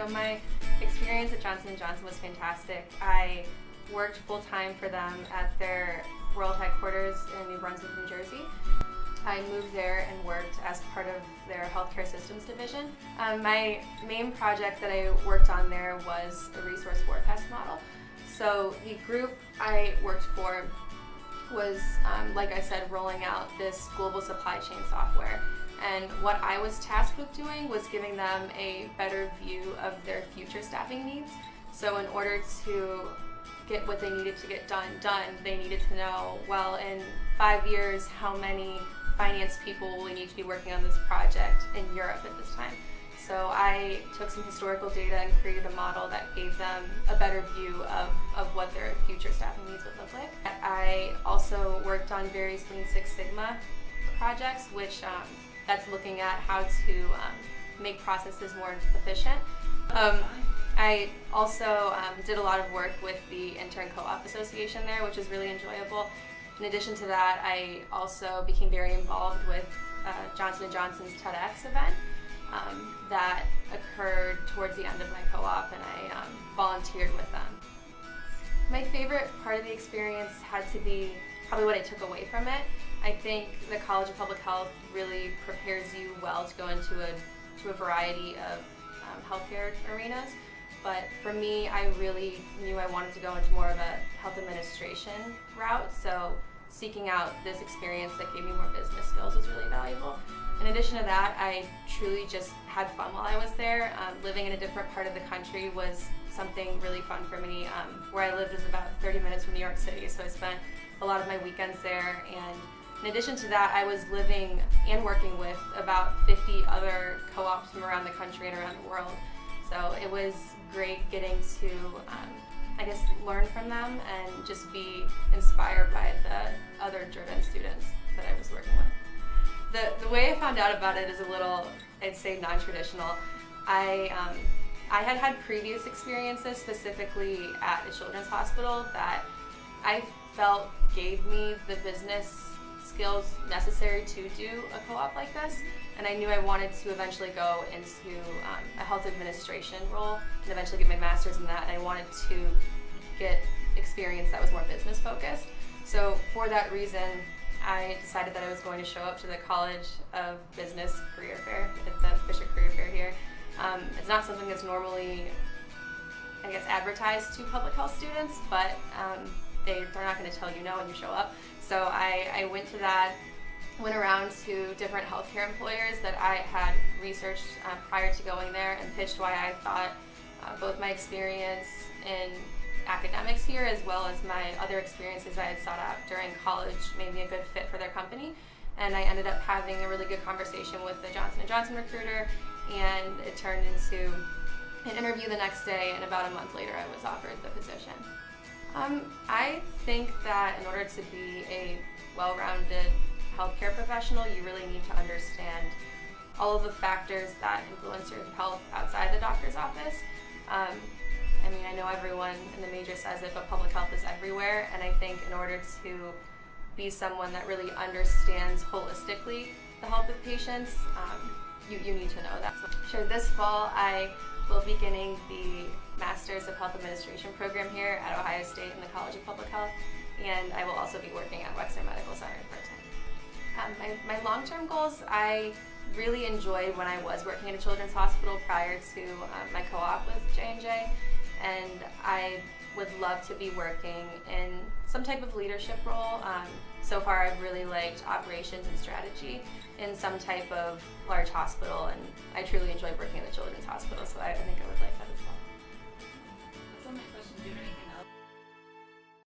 So my experience at Johnson & Johnson was fantastic. I worked full-time for them at their world headquarters in New Brunswick, New Jersey. I moved there and worked as part of their healthcare systems division. My main project that I worked on there was a resource forecast model. So the group I worked for was, like I said, rolling out this global supply chain software. And what I was tasked with doing was giving them a better view of their future staffing needs. So in order to get what they needed to get done, they needed to know, well, in 5 years, how many finance people will we need to be working on this project in Europe at this time. So I took some historical data and created a model that gave them a better view of what their future staffing needs would look like. I also worked on various Lean Six Sigma projects, which that's looking at how to make processes more efficient. I also did a lot of work with the Intern Co-op Association there, which was really enjoyable. In addition to that, I also became very involved with Johnson & Johnson's TEDx event that occurred towards the end of my co-op, and I volunteered with them. My favorite part of the experience had to be probably what I took away from it. I think the College of Public Health really prepares you well to go into a variety of healthcare arenas. But for me, I really knew I wanted to go into more of a health administration route, so seeking out this experience that gave me more business skills was really valuable. In addition to that, I truly just had fun while I was there. Living in a different part of the country was something really fun for me. Where I lived was about 30 minutes from New York City, so I spent a lot of my weekends there. And in addition to that, I was living and working with about 50 other co-ops from around the country and around the world. So it was great getting to, learn from them and just be inspired by the other driven students that I was working with. The way I found out about it is a little, I'd say, non-traditional. I had previous experiences, specifically at a children's hospital, that I felt gave me the business skills necessary to do a co-op like this, and I knew I wanted to eventually go into a health administration role and eventually get my master's in that, and I wanted to get experience that was more business focused. So for that reason, I decided that I was going to show up to the College of Business Career Fair at the Fisher Career Fair here. It's not something that's normally, advertised to public health students, but they're not going to tell you no when you show up. So I went to that, went around to different healthcare employers that I had researched prior to going there, and pitched why I thought both my experience in academics here as well as my other experiences I had sought out during college made me a good fit for their company. And I ended up having a really good conversation with the Johnson & Johnson recruiter, and it turned into an interview the next day, and about a month later I was offered the position. I think that in order to be a well-rounded healthcare professional, you really need to understand all of the factors that influence your health outside the doctor's office. I know everyone in the major says it, but public health is everywhere, and I think in order to be someone that really understands holistically the health of patients, you need to know that. Sure, this fall I will be beginning the Masters of Health Administration program here at Ohio State in the College of Public Health, and I will also be working at Wexner Medical Center part-time. My long-term goals, I really enjoyed when I was working at a children's hospital prior to my co-op with J&J, and I would love to be working in some type of leadership role. So far I've really liked operations and strategy in some type of large hospital, and I truly enjoy working at the children's hospital, so I think it